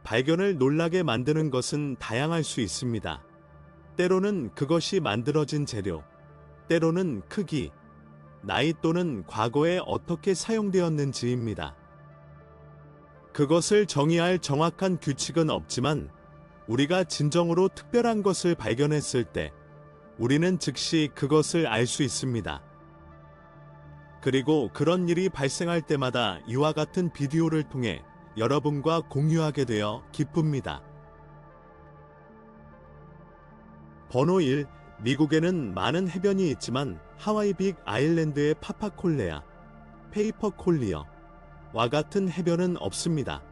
발견을 놀라게 만드는 것은 다양할 수 있습니다. 때로는 그것이 만들어진 재료, 때로는 크기, 나이 또는 과거에 어떻게 사용되었는지입니다. 그것을 정의할 정확한 규칙은 없지만 우리가 진정으로 특별한 것을 발견했을 때 우리는 즉시 그것을 알 수 있습니다. 그리고 그런 일이 발생할 때마다 이와 같은 비디오를 통해 여러분과 공유하게 되어 기쁩니다. 번호 1. 미국에는 많은 해변이 있지만 하와이 빅 아일랜드의 파파콜레아, 페이퍼콜리어와 같은 해변은 없습니다.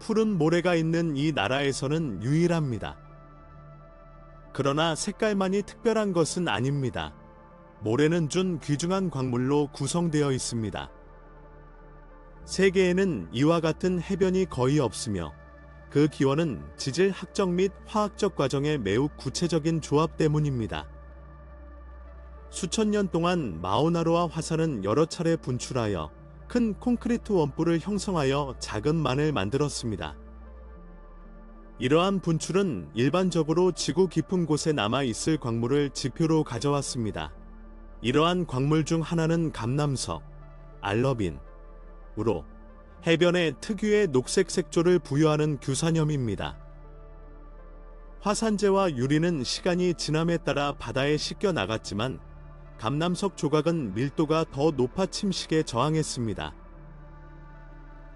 푸른 모래가 있는 이 나라에서는 유일합니다. 그러나 색깔만이 특별한 것은 아닙니다. 모래는 준 귀중한 광물로 구성되어 있습니다. 세계에는 이와 같은 해변이 거의 없으며 그 기원은 지질학적 및 화학적 과정의 매우 구체적인 조합 때문입니다. 수천 년 동안 마우나로아 화산은 여러 차례 분출하여 큰 콘크리트 원뿔을 형성하여 작은 만을 만들었습니다. 이러한 분출은 일반적으로 지구 깊은 곳에 남아 있을 광물을 지표로 가져왔습니다. 이러한 광물 중 하나는 감남석, 알러빈으로 해변에 특유의 녹색 색조를 부여하는 규산염입니다. 화산재와 유리는 시간이 지남에 따라 바다에 씻겨 나갔지만 감남석 조각은 밀도가 더 높아 침식에 저항했습니다.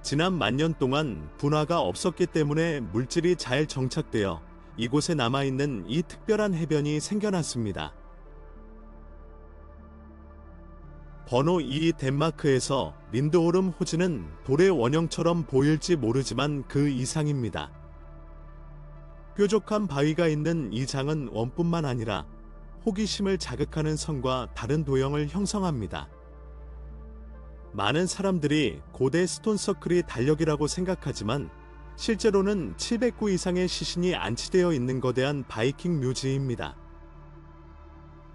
지난 만년 동안 분화가 없었기 때문에 물질이 잘 정착되어 이곳에 남아있는 이 특별한 해변이 생겨났습니다. 번호 2. 덴마크에서 린드호름 호지는 돌의 원형처럼 보일지 모르지만 그 이상입니다. 뾰족한 바위가 있는 이 장은 원뿐만 아니라 호기심을 자극하는 선과 다른 도형을 형성합니다. 많은 사람들이 고대 스톤서클이 달력이라고 생각하지만 실제로는 709 이상의 시신이 안치되어 있는 거대한 바이킹 묘지입니다.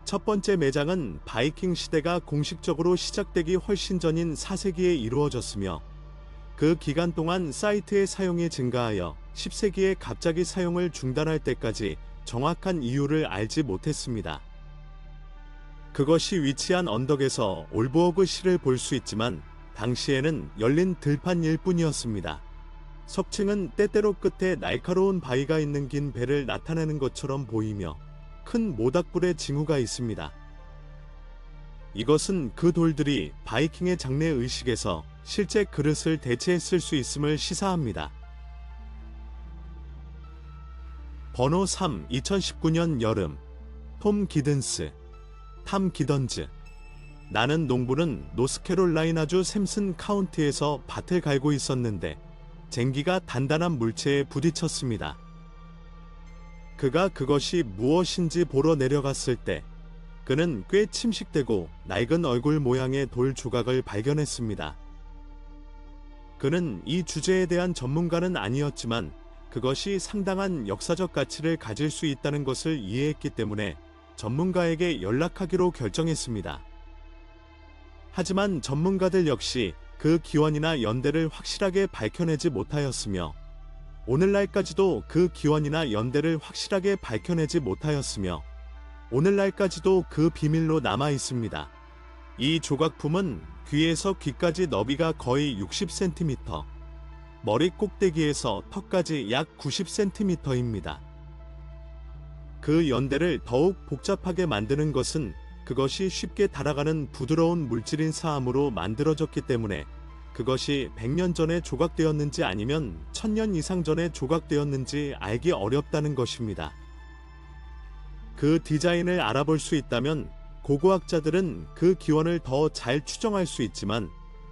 첫 번째 매장은 바이킹 시대가 공식적으로 시작되기 훨씬 전인 4세기에 이루어졌으며 그 기간 동안 사이트의 사용이 증가하여 10세기에 갑자기 사용을 중단할 때까지 정확한 이유를 알지 못했습니다. 그것이 위치한 언덕에서 올브워그 시를 볼 수 있지만 당시에는 열린 들판일 뿐이었습니다. 석층은 때때로 끝에 날카로운 바위가 있는 긴 배를 나타내는 것처럼 보이며 큰 모닥불의 징후가 있습니다. 이것은 그 돌들이 바이킹의 장래 의식에서 실제 그릇을 대체했을 수 있음을 시사합니다. 번호 3. 2019년 여름 톰 기든스, 탐 기던즈. 나는 농부는 노스캐롤라이나주 샘슨 카운티에서 밭을 갈고 있었는데 쟁기가 단단한 물체에 부딪혔습니다. 그가 그것이 무엇인지 보러 내려갔을 때 그는 꽤 침식되고 낡은 얼굴 모양의 돌 조각을 발견했습니다. 그는 이 주제에 대한 전문가는 아니었지만 그것이 상당한 역사적 가치를 가질 수 있다는 것을 이해했기 때문에 전문가에게 연락하기로 결정했습니다. 하지만 전문가들 역시 그 기원이나 연대를 확실하게 밝혀내지 못하였으며 오늘날까지도 그 기원이나 연대를 확실하게 밝혀내지 못하였으며 오늘날까지도 그 비밀로 남아 있습니다. 이 조각품은 귀에서 귀까지 너비가 거의 60cm, 머리 꼭대기에서 턱까지 약 90cm입니다. 그 연대를 더욱 복잡하게 만드는 것은 그것이 쉽게 달아가는 부드러운 물질인 사암으로 만들어졌기 때문에 그것이 100년 전에 조각되었는지 아니면 1000년 이상 전에 조각되었는지 알기 어렵다는 것입니다. 그 디자인을 알아볼 수 있다면 고고학자들은 그 기원을 더 잘 추정할 수 있지만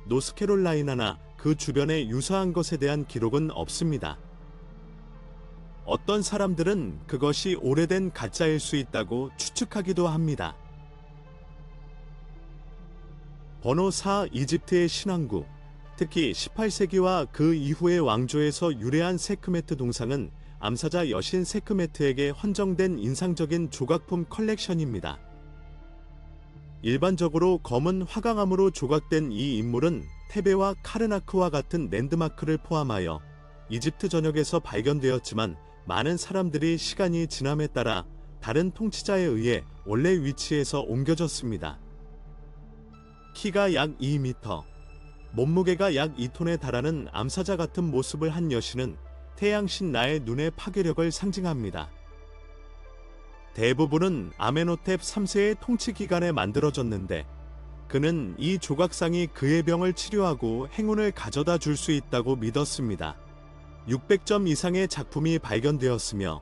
노스캐롤라이나나 그 주변에 유사한 것에 대한 기록은 없습니다. 어떤 사람들은 그것이 오래된 가짜일 수 있다고 추측하기도 합니다. 번호 4. 이집트의 신왕국, 특히 18세기와 그 이후의 왕조에서 유래한 세크메트 동상은 암사자 여신 세크메트에게 헌정된 인상적인 조각품 컬렉션입니다. 일반적으로 검은 화강암으로 조각된 이 인물은 테베와 카르나크와 같은 랜드마크를 포함하여 이집트 전역에서 발견되었지만 많은 사람들이 시간이 지남에 따라 다른 통치자에 의해 원래 위치에서 옮겨졌습니다. 키가 약 2m, 몸무게가 약 2톤에 달하는 암사자 같은 모습을 한 여신은 태양신 라의 눈의 파괴력을 상징합니다. 대부분은 아멘호텝 3세의 통치 기간에 만들어졌는데 그는 이 조각상이 그의 병을 치료하고 행운을 가져다 줄 수 있다고 믿었습니다. 600점 이상의 작품이 발견되었으며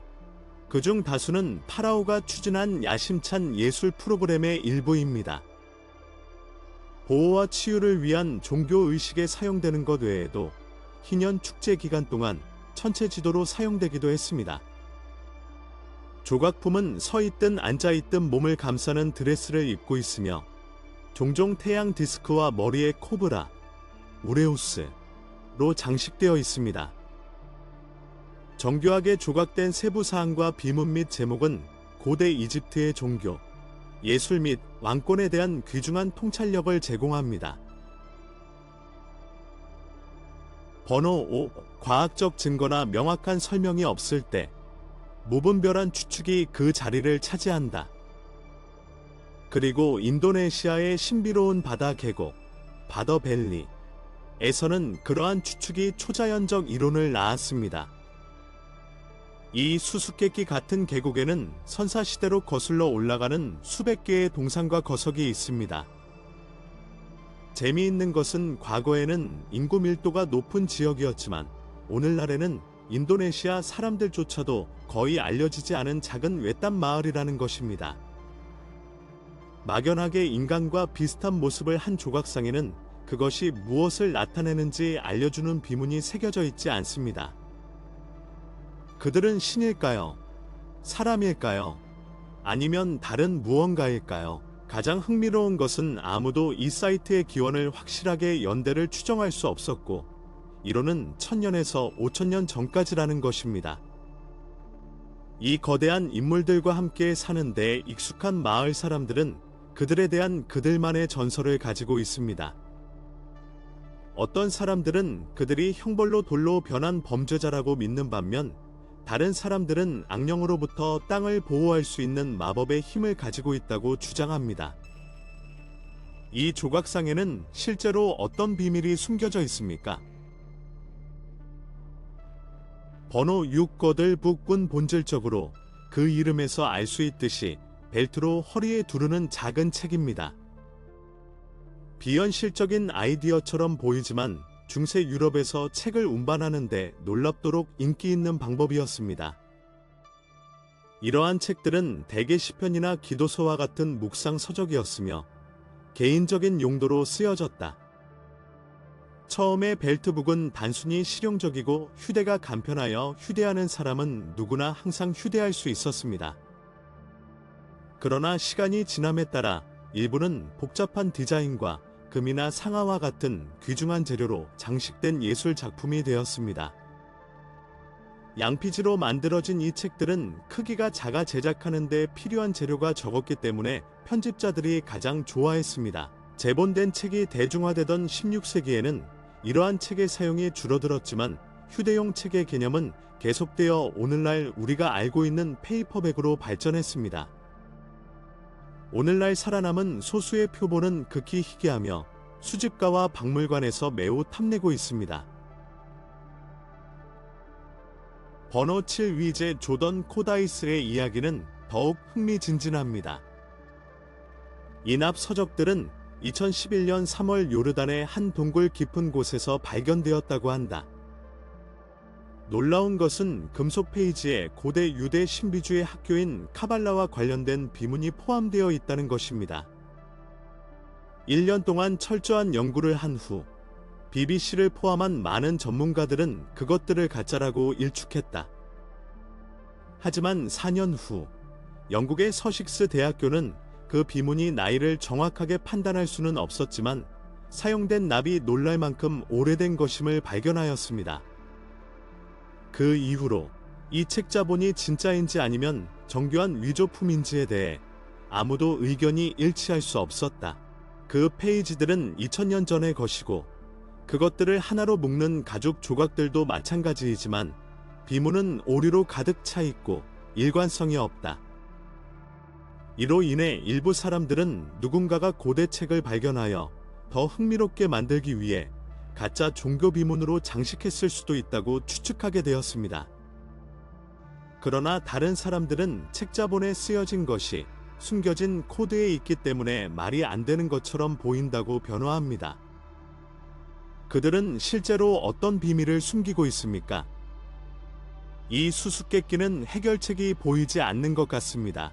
그중 다수는 파라오가 추진한 야심찬 예술 프로그램의 일부입니다. 보호와 치유를 위한 종교의식에 사용되는 것 외에도 희년 축제 기간 동안 천체 지도로 사용되기도 했습니다. 조각품은 서있든 앉아있든 몸을 감싸는 드레스를 입고 있으며 종종 태양 디스크와 머리에 코브라, 우레우스로 장식되어 있습니다. 정교하게 조각된 세부 사항과 비문 및 제목은 고대 이집트의 종교, 예술 및 왕권에 대한 귀중한 통찰력을 제공합니다. 번호 5. 과학적 증거나 명확한 설명이 없을 때 무분별한 추측이 그 자리를 차지한다. 그리고 인도네시아의 신비로운 바다 계곡, 바더밸리에서는 그러한 추측이 초자연적 이론을 낳았습니다. 이 수수께끼 같은 계곡에는 선사시대로 거슬러 올라가는 수백 개의 동상과 거석이 있습니다. 재미있는 것은 과거에는 인구 밀도가 높은 지역이었지만 오늘날에는 인도네시아 사람들조차도 거의 알려지지 않은 작은 외딴 마을이라는 것입니다. 막연하게 인간과 비슷한 모습을 한 조각상에는 그것이 무엇을 나타내는지 알려주는 비문이 새겨져 있지 않습니다. 그들은 신일까요? 사람일까요? 아니면 다른 무언가일까요? 가장 흥미로운 것은 아무도 이 사이트의 기원을 확실하게 연대를 추정할 수 없었고 이로는 1000년에서 5000년 전까지라는 것입니다. 이 거대한 인물들과 함께 사는 데 익숙한 마을 사람들은 그들에 대한 그들만의 전설을 가지고 있습니다. 어떤 사람들은 그들이 형벌로 돌로 변한 범죄자라고 믿는 반면 다른 사람들은 악령으로부터 땅을 보호할 수 있는 마법의 힘을 가지고 있다고 주장합니다. 이 조각상에는 실제로 어떤 비밀이 숨겨져 있습니까? 번호 6. 거들 북군 본질적으로 그 이름에서 알 수 있듯이 벨트로 허리에 두르는 작은 책입니다. 비현실적인 아이디어처럼 보이지만 중세 유럽에서 책을 운반하는데 놀랍도록 인기 있는 방법이었습니다. 이러한 책들은 대개 시편이나 기도서와 같은 묵상 서적이었으며 개인적인 용도로 쓰여졌다. 처음에 벨트북은 단순히 실용적이고 휴대가 간편하여 휴대하는 사람은 누구나 항상 휴대할 수 있었습니다. 그러나 시간이 지남에 따라 일부는 복잡한 디자인과 금이나 상아와 같은 귀중한 재료로 장식된 예술 작품이 되었습니다. 양피지로 만들어진 이 책들은 크기가 작아 제작하는 데 필요한 재료가 적었기 때문에 편집자들이 가장 좋아했습니다. 재본된 책이 대중화되던 16세기에는 이러한 책의 사용이 줄어들었지만 휴대용 책의 개념은 계속되어 오늘날 우리가 알고 있는 페이퍼백으로 발전했습니다. 오늘날 살아남은 소수의 표본은 극히 희귀하며 수집가와 박물관에서 매우 탐내고 있습니다. 번호 7. 위제 조던 코다이스의 이야기는 더욱 흥미진진합니다. 이 납 서적들은 2011년 3월 요르단의 한 동굴 깊은 곳에서 발견되었다고 한다. 놀라운 것은 금속 페이지에 고대 유대 신비주의 학교인 카발라와 관련된 비문이 포함되어 있다는 것입니다. 1년 동안 철저한 연구를 한 후 BBC를 포함한 많은 전문가들은 그것들을 가짜라고 일축했다. 하지만 4년 후 영국의 서식스 대학교는 그 비문이 나이를 정확하게 판단할 수는 없었지만 사용된 납이 놀랄 만큼 오래된 것임을 발견하였습니다. 그 이후로 이 책자본이 진짜인지 아니면 정교한 위조품인지에 대해 아무도 의견이 일치할 수 없었다. 그 페이지들은 2000년 전의 것이고 그것들을 하나로 묶는 가죽 조각들도 마찬가지이지만 비문은 오류로 가득 차 있고 일관성이 없다. 이로 인해 일부 사람들은 누군가가 고대 책을 발견하여 더 흥미롭게 만들기 위해 가짜 종교 비문으로 장식했을 수도 있다고 추측하게 되었습니다. 그러나 다른 사람들은 책자본에 쓰여진 것이 숨겨진 코드에 있기 때문에 말이 안 되는 것처럼 보인다고 변호합니다. 그들은 실제로 어떤 비밀을 숨기고 있습니까? 이 수수께끼는 해결책이 보이지 않는 것 같습니다.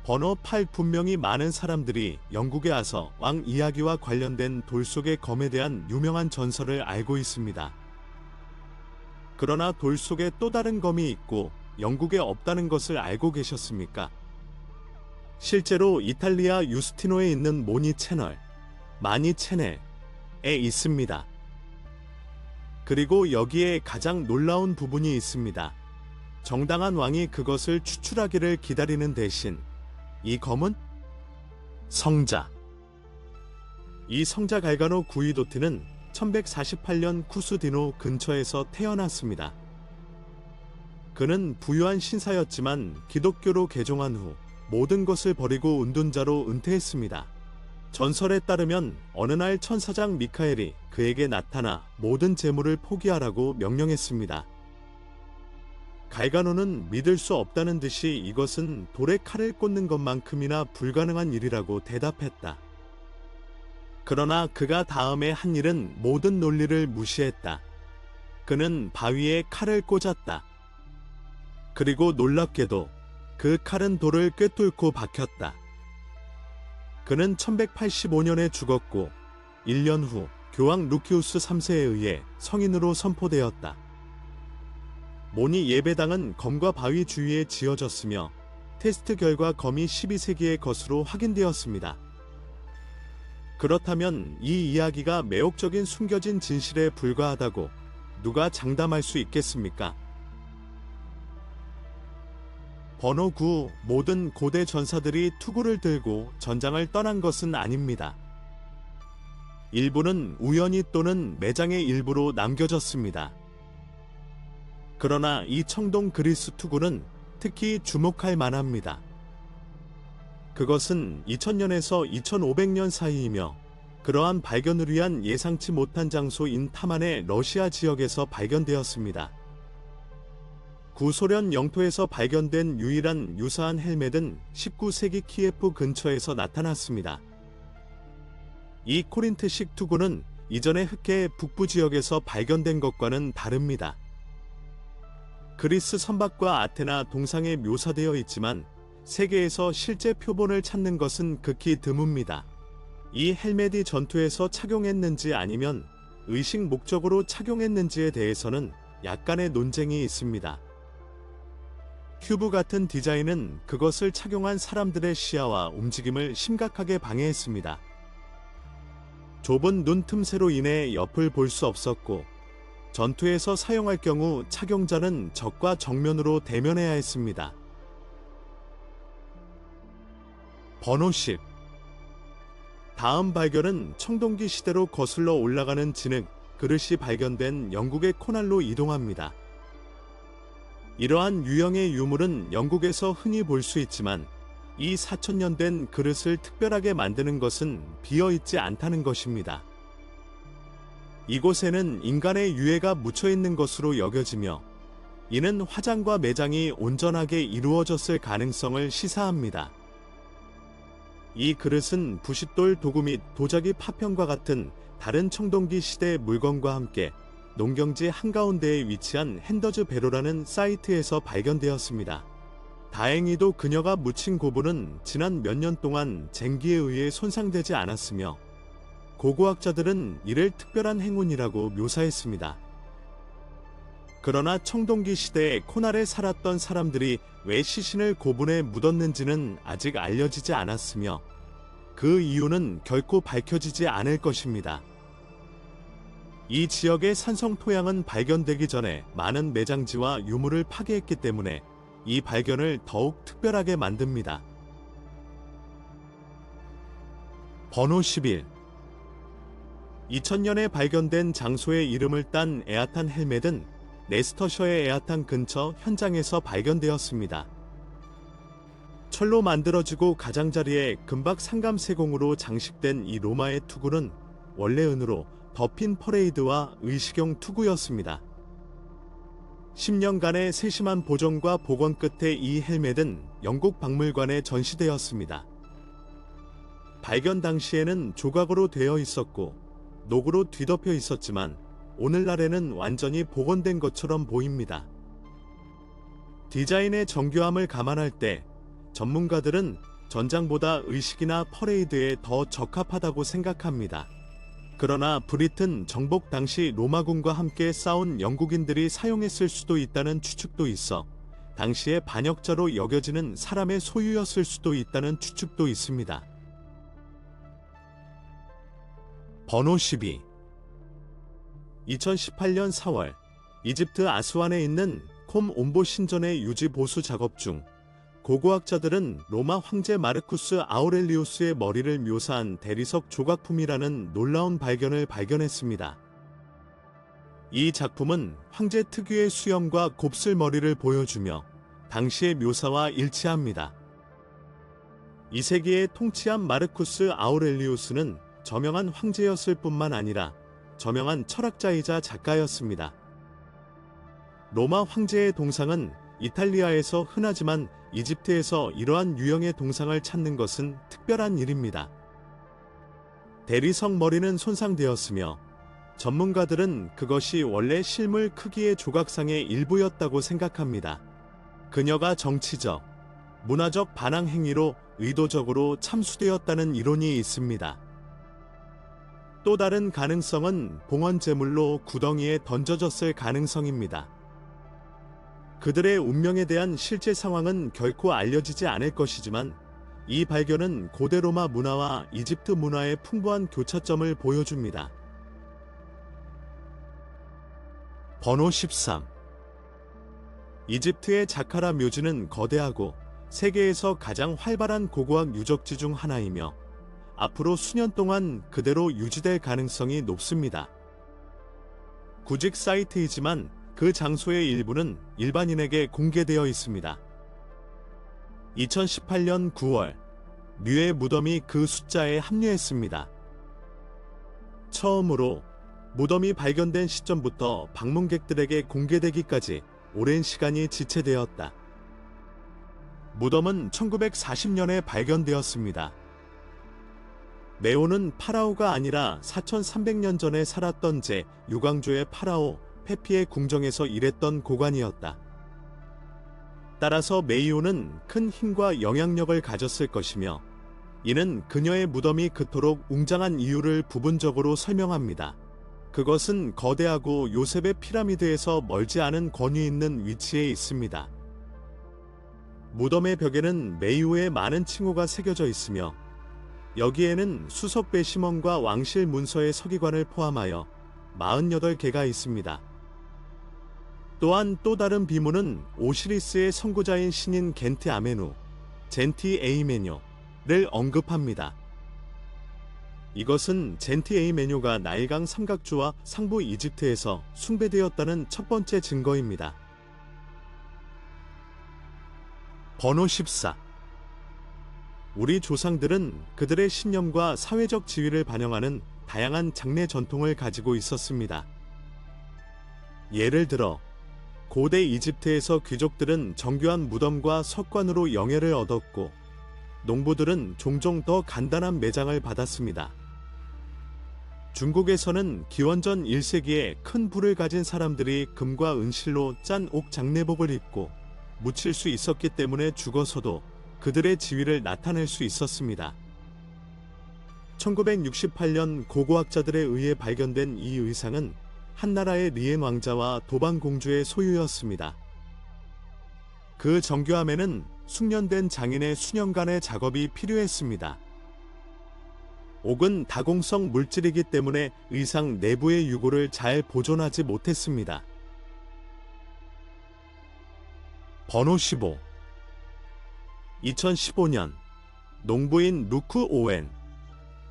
번호 8. 분명히 많은 사람들이 영국에 와서 왕 이야기와 관련된 돌 속의 검에 대한 유명한 전설을 알고 있습니다. 그러나 돌 속에 또 다른 검이 있고 영국에 없다는 것을 알고 계셨습니까? 실제로 이탈리아 유스티노에 있는 모니 채널, 마니 채널에 있습니다. 그리고 여기에 가장 놀라운 부분이 있습니다. 정당한 왕이 그것을 추출하기를 기다리는 대신 이 검은 성자. 이 성자 갈가노 구이도트는 1148년 쿠스디노 근처에서 태어났습니다. 그는 부유한 신사였지만 기독교로 개종한 후 모든 것을 버리고 운둔자로 은퇴했습니다. 전설에 따르면 어느 날 천사장 미카엘이 그에게 나타나 모든 재물을 포기하라고 명령했습니다. 갈가노는 믿을 수 없다는 듯이 이것은 돌에 칼을 꽂는 것만큼이나 불가능한 일이라고 대답했다. 그러나 그가 다음에 한 일은 모든 논리를 무시했다. 그는 바위에 칼을 꽂았다. 그리고 놀랍게도 그 칼은 돌을 꿰뚫고 박혔다. 그는 1185년에 죽었고 1년 후 교황 루키우스 3세에 의해 성인으로 선포되었다. 모니 예배당은 검과 바위 주위에 지어졌으며 테스트 결과 검이 12세기의 것으로 확인되었습니다. 그렇다면 이 이야기가 매혹적인 숨겨진 진실에 불과하다고 누가 장담할 수 있겠습니까? 번호 9. 모든 고대 전사들이 투구를 들고 전장을 떠난 것은 아닙니다. 일부는 우연히 또는 매장의 일부로 남겨졌습니다. 그러나 이 청동 그리스 투구는 특히 주목할 만합니다. 그것은 2000년에서 2500년 사이이며 그러한 발견을 위한 예상치 못한 장소인 타만의 러시아 지역에서 발견되었습니다. 구소련 영토에서 발견된 유일한 유사한 헬멧은 19세기 키예프 근처에서 나타났습니다. 이 코린트식 투구는 이전의 흑해 북부 지역에서 발견된 것과는 다릅니다. 그리스 선박과 아테나 동상에 묘사되어 있지만 세계에서 실제 표본을 찾는 것은 극히 드뭅니다. 이 헬멧이 전투에서 착용했는지 아니면 의식 목적으로 착용했는지에 대해서는 약간의 논쟁이 있습니다. 큐브 같은 디자인은 그것을 착용한 사람들의 시야와 움직임을 심각하게 방해했습니다. 좁은 눈 틈새로 인해 옆을 볼 수 없었고 전투에서 사용할 경우 착용자는 적과 정면으로 대면해야 했습니다. 번호 10. 다음 발견은 청동기 시대로 거슬러 올라가는 진흙 그릇이 발견된 영국의 코날로 이동합니다. 이러한 유형의 유물은 영국에서 흔히 볼 수 있지만 이 4000년 된 그릇을 특별하게 만드는 것은 비어있지 않다는 것입니다. 이곳에는 인간의 유해가 묻혀 있는 것으로 여겨지며 이는 화장과 매장이 온전하게 이루어졌을 가능성을 시사합니다. 이 그릇은 부싯돌 도구 및 도자기 파편과 같은 다른 청동기 시대의 물건과 함께 농경지 한가운데에 위치한 핸더즈 베로라는 사이트에서 발견되었습니다. 다행히도 그녀가 묻힌 고분은 지난 몇 년 동안 쟁기에 의해 손상되지 않았으며 고고학자들은 이를 특별한 행운이라고 묘사했습니다. 그러나 청동기 시대에 코날에 살았던 사람들이 왜 시신을 고분에 묻었는지는 아직 알려지지 않았으며 그 이유는 결코 밝혀지지 않을 것입니다. 이 지역의 산성 토양은 발견되기 전에 많은 매장지와 유물을 파괴했기 때문에 이 발견을 더욱 특별하게 만듭니다. 번호 11. 2000년에 발견된 장소의 이름을 딴 에아탄 헬멧은 네스터셔의 에아탄 근처 현장에서 발견되었습니다. 철로 만들어지고 가장자리에 금박 상감세공으로 장식된 이 로마의 투구는 원래 은으로 덮인 퍼레이드와 의식용 투구였습니다. 10년간의 세심한 보존과 복원 끝에 이 헬멧은 영국 박물관에 전시되었습니다. 발견 당시에는 조각으로 되어 있었고 녹으로 뒤덮여 있었지만 오늘날에는 완전히 복원된 것처럼 보입니다. 디자인의 정교함을 감안할 때 전문가들은 전장보다 의식이나 퍼레이드에 더 적합하다고 생각합니다. 그러나 브릿은 정복 당시 로마군과 함께 싸운 영국인들이 사용했을 수도 있다는 추측도 있어 당시의 반역자로 여겨지는 사람의 소유였을 수도 있다는 추측도 있습니다. 번호 12. 2018년 4월 이집트 아스완에 있는 콤 옴보 신전의 유지 보수 작업 중 고고학자들은 로마 황제 마르쿠스 아우렐리우스의 머리를 묘사한 대리석 조각품이라는 놀라운 발견을 발견했습니다. 이 작품은 황제 특유의 수염과 곱슬머리를 보여주며 당시의 묘사와 일치합니다. 2세기에 통치한 마르쿠스 아우렐리우스는 저명한 황제였을 뿐만 아니라 저명한 철학자이자 작가였습니다. 로마 황제의 동상은 이탈리아에서 흔하지만 이집트에서 이러한 유형의 동상을 찾는 것은 특별한 일입니다. 대리석 머리는 손상되었으며 전문가들은 그것이 원래 실물 크기의 조각상의 일부였다고 생각합니다. 그녀가 정치적, 문화적 반항 행위로 의도적으로 참수되었다는 이론이 있습니다. 또 다른 가능성은 봉헌 제물로 구덩이에 던져졌을 가능성입니다. 그들의 운명에 대한 실제 상황은 결코 알려지지 않을 것이지만 이 발견은 고대 로마 문화와 이집트 문화의 풍부한 교차점을 보여줍니다. 번호 13. 이집트의 자카라 묘지는 거대하고 세계에서 가장 활발한 고고학 유적지 중 하나이며 앞으로 수년 동안 그대로 유지될 가능성이 높습니다. 구직 사이트이지만 그 장소의 일부는 일반인에게 공개되어 있습니다. 2018년 9월, 뮤의 무덤이 그 숫자에 합류했습니다. 처음으로 무덤이 발견된 시점부터 방문객들에게 공개되기까지 오랜 시간이 지체되었다. 무덤은 1940년에 발견되었습니다. 메오는 파라오가 아니라 4300년 전에 살았던 제6왕조의 파라오 페피의 궁정에서 일했던 고관이었다. 따라서 메이오는 큰 힘과 영향력을 가졌을 것이며 이는 그녀의 무덤이 그토록 웅장한 이유를 부분적으로 설명합니다. 그것은 거대하고 요셉의 피라미드에서 멀지 않은 권위 있는 위치에 있습니다. 무덤의 벽에는 메이오의 많은 칭호가 새겨져 있으며 여기에는 수석 배심원과 왕실 문서의 서기관을 포함하여 48개가 있습니다. 또한 또 다른 비문은 오시리스의 선구자인 신인 겐티 아메누, 젠티 에이메뇨를 언급합니다. 이것은 젠티 에이메뇨가 나일강 삼각주와 상부 이집트에서 숭배되었다는 첫 번째 증거입니다. 번호 14. 우리 조상들은 그들의 신념과 사회적 지위를 반영하는 다양한 장례 전통을 가지고 있었습니다. 예를 들어 고대 이집트에서 귀족들은 정교한 무덤과 석관으로 영예를 얻었고 농부들은 종종 더 간단한 매장을 받았습니다. 중국에서는 기원전 1세기에 큰 부를 가진 사람들이 금과 은실로 짠 옥 장례복을 입고 묻힐 수 있었기 때문에 죽어서도 그들의 지위를 나타낼 수 있었습니다. 1968년 고고학자들에 의해 발견된 이 의상은 한나라의 리엔 왕자와 도방 공주의 소유였습니다. 그 정교함에는 숙련된 장인의 수년간의 작업이 필요했습니다. 옥은 다공성 물질이기 때문에 의상 내부의 유골을 잘 보존하지 못했습니다. 번호 15. 2015년 농부인 루크 오웬,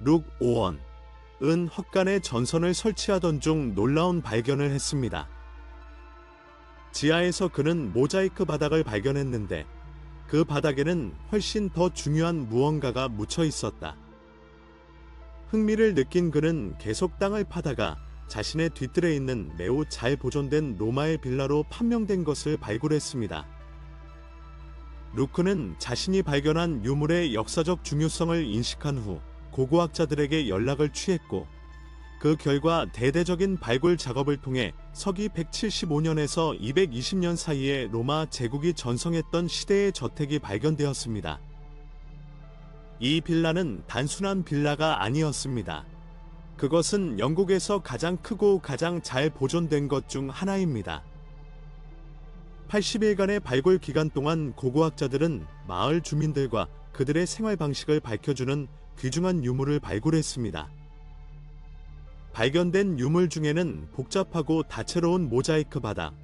룩 오원, 은 헛간에 전선을 설치하던 중 놀라운 발견을 했습니다. 지하에서 그는 모자이크 바닥을 발견했는데 그 바닥에는 훨씬 더 중요한 무언가가 묻혀 있었다. 흥미를 느낀 그는 계속 땅을 파다가 자신의 뒤뜰에 있는 매우 잘 보존된 로마의 빌라로 판명된 것을 발굴했습니다. 루크는 자신이 발견한 유물의 역사적 중요성을 인식한 후 고고학자들에게 연락을 취했고 그 결과 대대적인 발굴 작업을 통해 서기 175년에서 220년 사이에 로마 제국이 전성했던 시대의 저택이 발견되었습니다. 이 빌라는 단순한 빌라가 아니었습니다. 그것은 영국에서 가장 크고 가장 잘 보존된 것 중 하나입니다. 80일간의 발굴 기간 동안 고고학자들은 마을 주민들과 그들의 생활 방식을 밝혀주는 귀중한 유물을 발굴했습니다. 발견된 유물 중에는 복잡하고 다채로운 모자이크 바닥,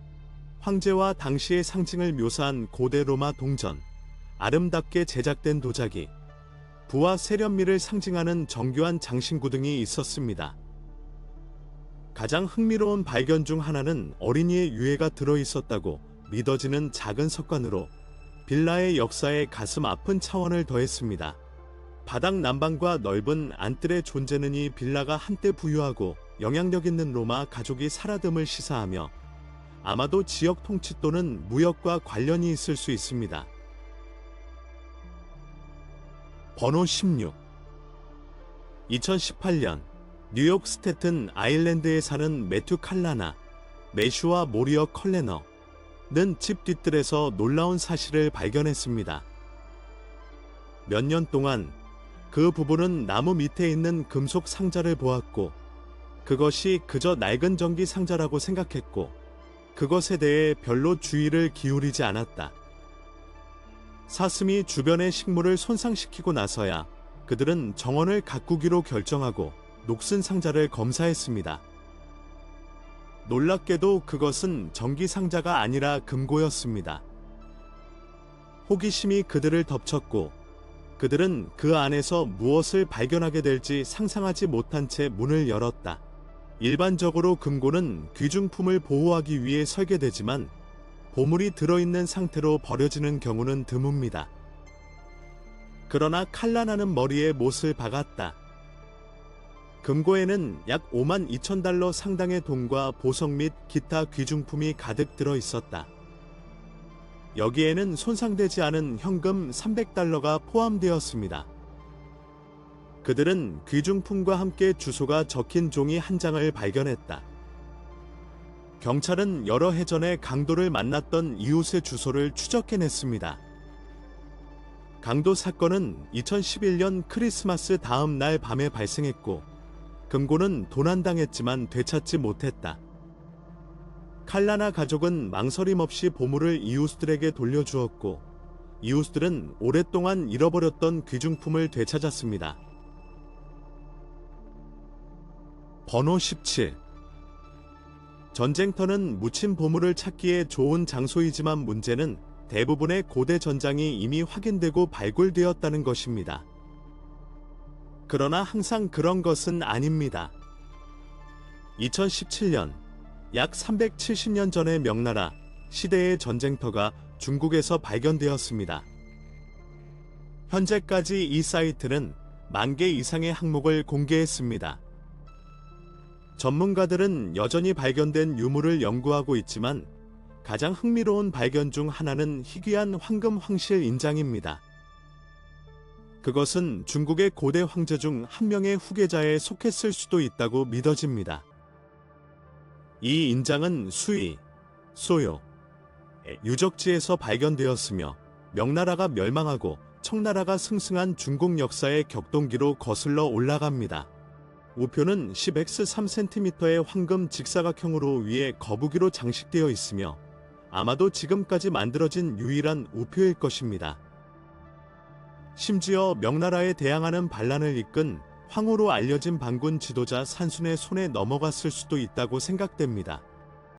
황제와 당시의 상징을 묘사한 고대 로마 동전, 아름답게 제작된 도자기, 부와 세련미를 상징하는 정교한 장신구 등이 있었습니다. 가장 흥미로운 발견 중 하나는 어린이의 유해가 들어있었다고 믿어지는 작은 석관으로 빌라의 역사에 가슴 아픈 차원을 더했습니다. 바닥 난방과 넓은 안뜰의 존재는 이 빌라가 한때 부유하고 영향력 있는 로마 가족이 살아듦을 시사하며 아마도 지역 통치 또는 무역과 관련이 있을 수 있습니다. 번호 16. 2018년 뉴욕 스태튼 아일랜드에 사는 매튜 칼라나, 매슈와 모리어 컬레너는 집 뒤뜰에서 놀라운 사실을 발견했습니다. 몇 년 동안 그 부부는 나무 밑에 있는 금속 상자를 보았고 그것이 그저 낡은 전기 상자라고 생각했고 그것에 대해 별로 주의를 기울이지 않았다. 사슴이 주변의 식물을 손상시키고 나서야 그들은 정원을 가꾸기로 결정하고 녹슨 상자를 검사했습니다. 놀랍게도 그것은 전기 상자가 아니라 금고였습니다. 호기심이 그들을 덮쳤고 그들은 그 안에서 무엇을 발견하게 될지 상상하지 못한 채 문을 열었다. 일반적으로 금고는 귀중품을 보호하기 위해 설계되지만 보물이 들어있는 상태로 버려지는 경우는 드뭅니다. 그러나 칼라나는 머리에 못을 박았다. 금고에는 약 52,000달러 상당의 돈과 보석 및 기타 귀중품이 가득 들어 있었다. 여기에는 손상되지 않은 현금 300달러가 포함되었습니다. 그들은 귀중품과 함께 주소가 적힌 종이 한 장을 발견했다. 경찰은 여러 해 전에 강도를 만났던 이웃의 주소를 추적해냈습니다. 강도 사건은 2011년 크리스마스 다음 날 밤에 발생했고 금고는 도난당했지만 되찾지 못했다. 칼라나 가족은 망설임 없이 보물을 이웃들에게 돌려주었고 이웃들은 오랫동안 잃어버렸던 귀중품을 되찾았습니다. 번호 17. 전쟁터는 묻힌 보물을 찾기에 좋은 장소이지만 문제는 대부분의 고대 전장이 이미 확인되고 발굴되었다는 것입니다. 그러나 항상 그런 것은 아닙니다. 2017년, 약 370년 전의 명나라 시대의 전쟁터가 중국에서 발견되었습니다. 현재까지 이 사이트는 10,000개 이상의 항목을 공개했습니다. 전문가들은 여전히 발견된 유물을 연구하고 있지만 가장 흥미로운 발견 중 하나는 희귀한 황금 황실 인장입니다. 그것은 중국의 고대 황제 중 한 명의 후계자에 속했을 수도 있다고 믿어집니다. 이 인장은 수이, 소요, 유적지에서 발견되었으며 명나라가 멸망하고 청나라가 승승한 중국 역사의 격동기로 거슬러 올라갑니다. 우표는 10x3cm의 황금 직사각형으로 위에 거북이로 장식되어 있으며 아마도 지금까지 만들어진 유일한 우표일 것입니다. 심지어 명나라에 대항하는 반란을 이끈 황후로 알려진 반군 지도자 산순의 손에 넘어갔을 수도 있다고 생각됩니다.